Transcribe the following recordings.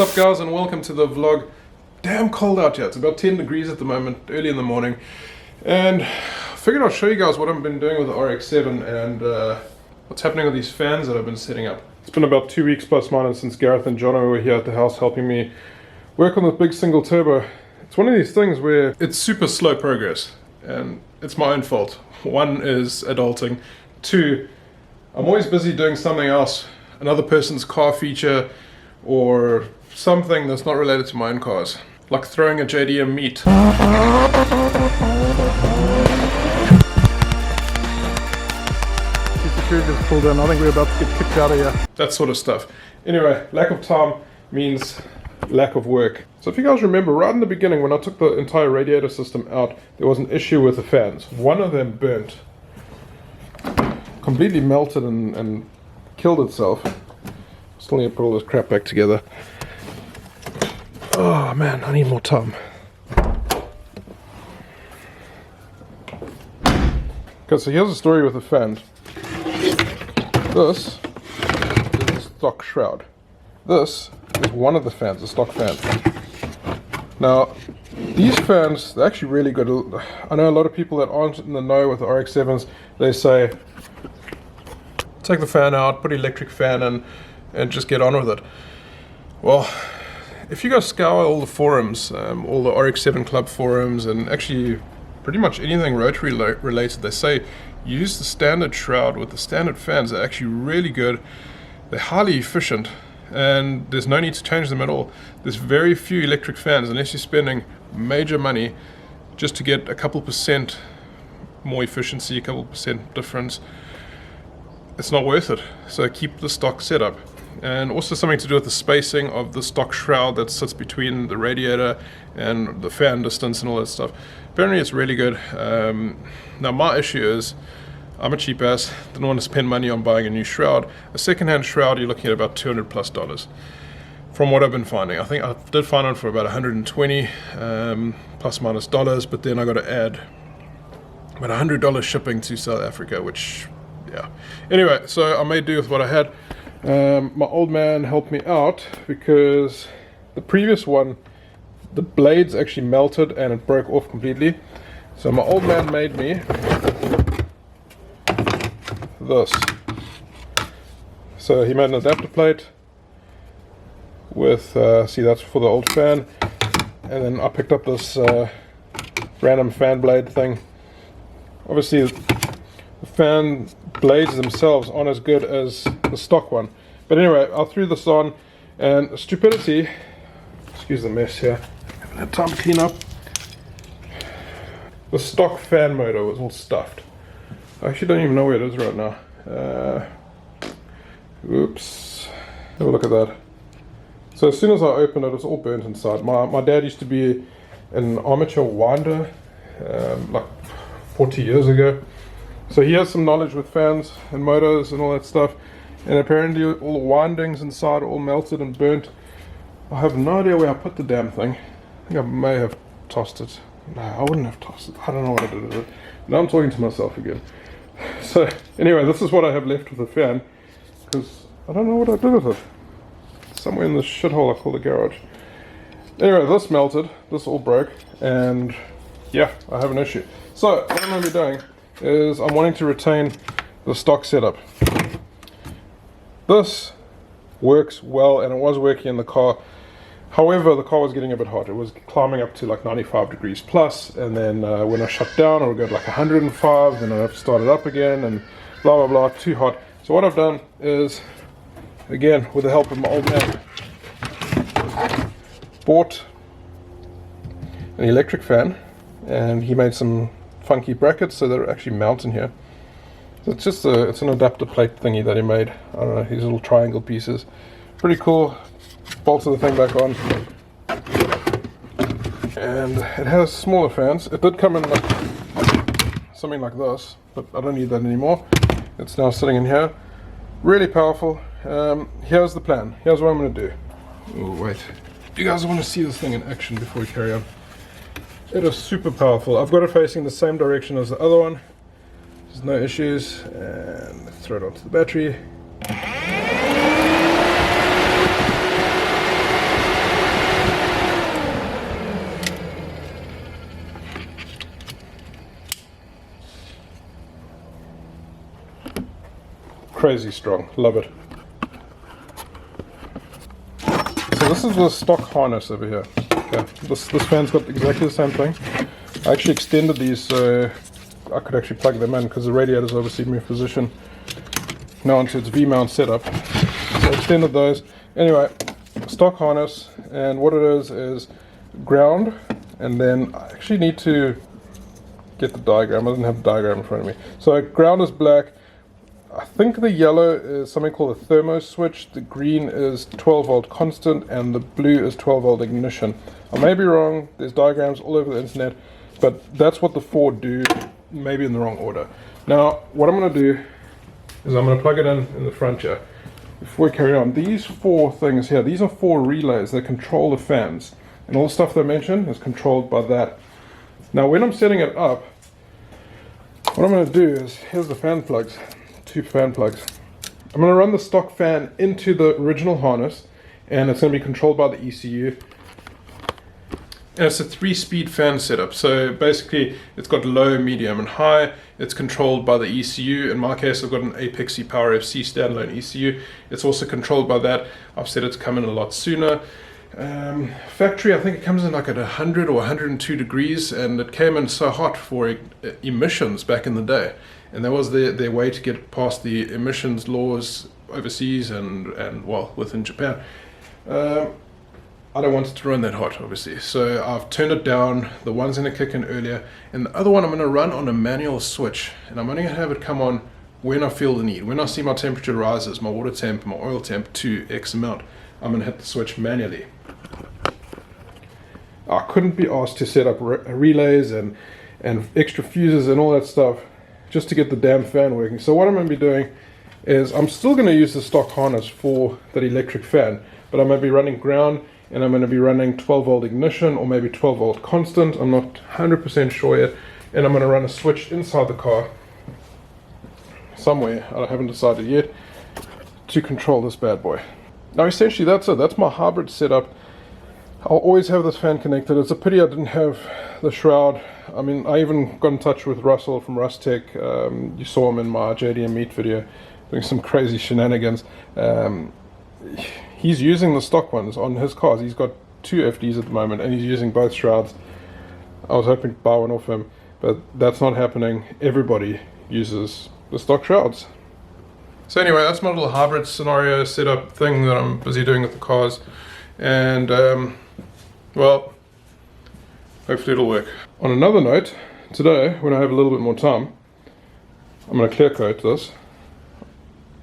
What's up guys, and welcome to the vlog. Damn cold out here. It's about 10 degrees at the moment, early in the morning, and I figured I'll show you guys what I've been doing with the RX7 and what's happening with these fans that I've been setting up. It's been about 2 weeks plus minus since Gareth and Jono were here at the house helping me work on the big single turbo. It's one of these things where it's super slow progress, and it's my own fault. One is adulting. Two, I'm always busy doing something else, another person's car feature, or something that's not related to my own cars, like throwing a JDM meet. Security just pulled in. I think we're about to get kicked out of here. That sort of stuff. Anyway, lack of time means lack of work. So if you guys remember, right in the beginning when I took the entire radiator system out, there was an issue with the fans. One of them burnt, completely melted and killed itself. Still need to put all this crap back together. Oh man, I need more time. Okay, so here's the story with the fans. This is a stock shroud. This is one of the fans, the stock fan. Now, these fans, they're actually really good. I know a lot of people that aren't in the know with the RX7s, they say, take the fan out, put electric fan in, and just get on with it. Well, if you go scour all the forums, all the RX7 club forums, and actually pretty much anything rotary related, they say use the standard shroud with the standard fans. They're actually really good. They're highly efficient, and there's no need to change them at all. There's very few electric fans, unless you're spending major money just to get a couple percent more efficiency, a couple percent difference. It's not worth it. So keep the stock setup. And also something to do with the spacing of the stock shroud that sits between the radiator and the fan distance and all that stuff. Apparently it's really good. Now my issue is I'm a cheap ass, didn't want to spend money on buying a new shroud. A second-hand shroud, you're looking at about $200 plus from what I've been finding. I think I did find it for about 120 plus minus dollars, but then I got to add about $100 shipping to South Africa, which, yeah. Anyway, so I made do with what I had. My old man helped me out because the previous one, the blades actually melted and it broke off completely. So my old man made me this. So he made an adapter plate with, see, that's for the old fan, and then I picked up this random fan blade thing. Obviously the fan blades themselves aren't as good as the stock one, but anyway, I threw this on, and stupidity, excuse the mess here, I haven't had time to clean up. The stock fan motor was all stuffed. I actually don't even know where it is right now. Oops, have a look at that. So as soon as I opened it, it's all burnt inside. My dad used to be an armature winder like 40 years ago. So he has some knowledge with fans and motors and all that stuff, and apparently all the windings inside are all melted and burnt. I have no idea where I put the damn thing. I think I may have tossed it. No, I wouldn't have tossed it. I don't know what I did with it. Now I'm talking to myself again. So anyway, this is what I have left with the fan, because I don't know what I did with it. It's somewhere in this shithole I call the garage. Anyway, this melted, this all broke, and yeah, I have an issue. So what I'm going to be doing is I'm wanting to retain the stock setup. This works well, and it was working in the car. However, the car was getting a bit hot. It was climbing up to like 95 degrees plus, and then when I shut down, it would go to like 105, then I'd have to start it up again, and blah blah blah, too hot. So what I've done is, again, with the help of my old man, bought an electric fan, and he made some funky brackets so they're actually mounting here. So it's just it's an adapter plate thingy that he made. I don't know, these little triangle pieces. Pretty cool. Bolted the thing back on, and it has smaller fans. It did come in like something like this, but I don't need that anymore. It's now sitting in here. Really powerful. Here's the plan. Here's what I'm going to do. Oh wait, you guys want to see this thing in action before we carry on? It is super powerful. I've got it facing the same direction as the other one. There's no issues, and let's throw it onto the battery. crazy strong. Love it. So this is the stock harness over here. Okay. This fan's got exactly the same thing. I actually extended these so I could actually plug them in because the radiator's obviously moved position now onto its V-mount setup. So I extended those. Anyway, stock harness, and what it is ground, and then I actually need to get the diagram. I didn't have the diagram in front of me. So ground is black. I think the yellow is something called a thermo switch, the green is 12 volt constant, and the blue is 12 volt ignition. I may be wrong, there's diagrams all over the internet, but that's what the four do, maybe in the wrong order. Now, what I'm going to do is I'm going to plug it in the front here. Before we carry on, these four things here, these are four relays that control the fans, and all the stuff that I mentioned is controlled by that. Now, when I'm setting it up, what I'm going to do is, here's the fan plugs. 2 fan plugs. I'm going to run the stock fan into the original harness, and it's going to be controlled by the ECU. And it's a 3-speed fan setup, so basically it's got low, medium and high. It's controlled by the ECU. In my case, I've got an Apexi Power FC standalone ECU. It's also controlled by that. I've set it to come in a lot sooner. Factory, I think it comes in like at 100 or 102 degrees, and it came in so hot for emissions back in the day. And that was their way to get past the emissions laws overseas and well, within Japan. I don't want it to run that hot, obviously. So I've turned it down. The one's going to kick in earlier. And the other one I'm going to run on a manual switch. And I'm only going to have it come on when I feel the need. When I see my temperature rises, my water temp, my oil temp to X amount, I'm going to hit the switch manually. I couldn't be asked to set up relays and extra fuses and all that stuff just to get the damn fan working. So what I'm going to be doing is I'm still going to use the stock harness for that electric fan, but I'm going to be running ground, and I'm going to be running 12 volt ignition or maybe 12 volt constant. I'm not 100% sure yet. And I'm going to run a switch inside the car somewhere, I haven't decided yet, to control this bad boy. Now essentially that's it. That's my hybrid setup. I'll always have this fan connected. It's a pity I didn't have the shroud. I mean, I even got in touch with Russell from Rustech. You saw him in my JDM Meet video doing some crazy shenanigans. He's using the stock ones on his cars. He's got 2 FDs at the moment, and he's using both shrouds. I was hoping to buy one off him, but that's not happening. Everybody uses the stock shrouds. So anyway, that's my little hybrid scenario setup thing that I'm busy doing with the cars. And well, hopefully it'll work. On another note, today, when I have a little bit more time, I'm going to clear coat this.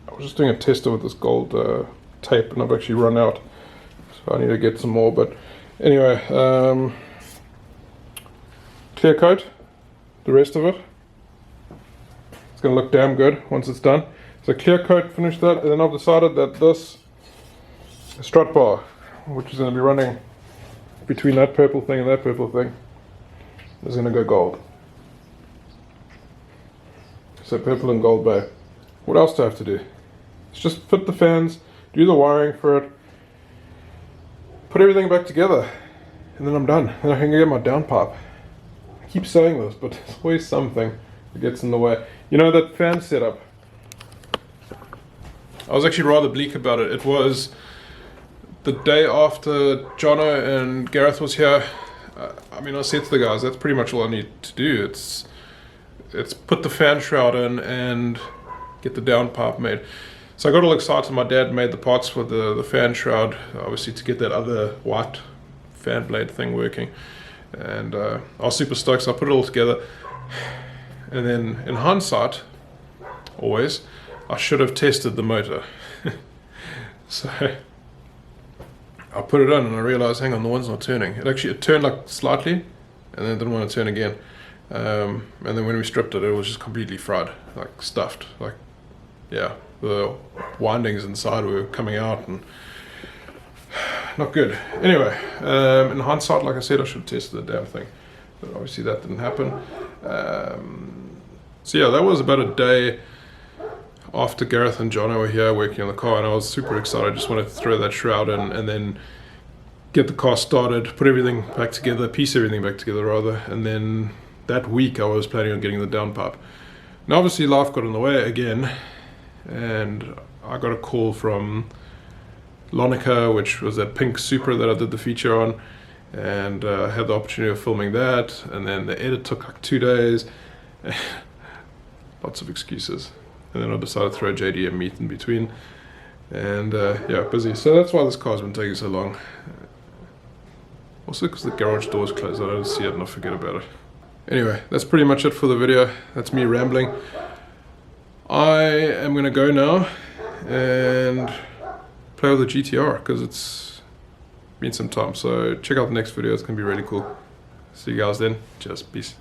I was just doing a tester with this gold tape, and I've actually run out, so I need to get some more. But anyway, clear coat the rest of it. It's going to look damn good once it's done. So clear coat, finish that, and then I've decided that this strut bar, which is going to be running between that purple thing and that purple thing, is going to go gold. So purple and gold bay. What else do I have to do? It's just fit the fans, do the wiring for it, put everything back together, and then I'm done. Then I can get my downpipe. I keep saying this, but there's always something that gets in the way. You know, that fan setup, I was actually rather bleak about it. It was the day after Jono and Gareth was here. I mean, I said to the guys, that's pretty much all I need to do. It's put the fan shroud in and get the downpipe made. So I got all excited. My dad made the parts for the fan shroud, obviously to get that other white fan blade thing working. And I was super stoked, so I put it all together. And then in hindsight, always, I should have tested the motor. So I put it in and I realized, hang on, the one's not turning. It turned like slightly, and then it didn't want to turn again. And then when we stripped it, it was just completely fried, like stuffed. Like, yeah, the windings inside were coming out and not good. Anyway, in hindsight, like I said, I should have tested the damn thing, but obviously that didn't happen. So yeah, that was about a day after Gareth and Jono were here working on the car, and I was super excited. I just wanted to throw that shroud in and then get the car started, put everything back together, piece everything back together rather, and then that week I was planning on getting the downpipe. Now obviously life got in the way again, and I got a call from Lonica, which was that pink Supra that I did the feature on, and I had the opportunity of filming that, and then the edit took like 2 days. Lots of excuses, and then I decided to throw JD a meet in between, and yeah, busy. So that's why this car's been taking so long. Also because the garage door is closed, I don't see it and I forget about it. Anyway, that's pretty much it for the video. That's me rambling. I am gonna go now and play with the GTR because it's been some time. So check out the next video, it's gonna be really cool. See you guys then. Cheers, peace.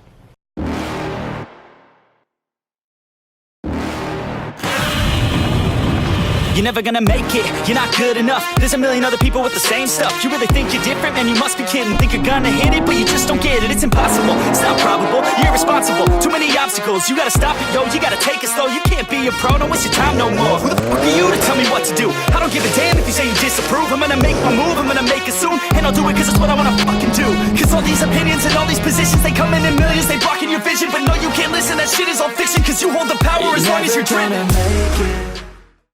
You're never gonna make it, you're not good enough. There's a million other people with the same stuff. You really think you're different? Man, you must be kidding. Think you're gonna hit it, but you just don't get it. It's impossible, it's not probable, you're irresponsible. Too many obstacles, you gotta stop it, yo. You gotta take it slow, you can't be a pro. Don't waste your time no more. Who the fuck are you to tell me what to do? I don't give a damn if you say you disapprove. I'm gonna make my move, I'm gonna make it soon. And I'll do it cause it's what I wanna fucking do. Cause all these opinions and all these positions, they come in millions. They blocking your vision, but no, you can't listen. That shit is all fiction, cause you hold the power as long as you're driven.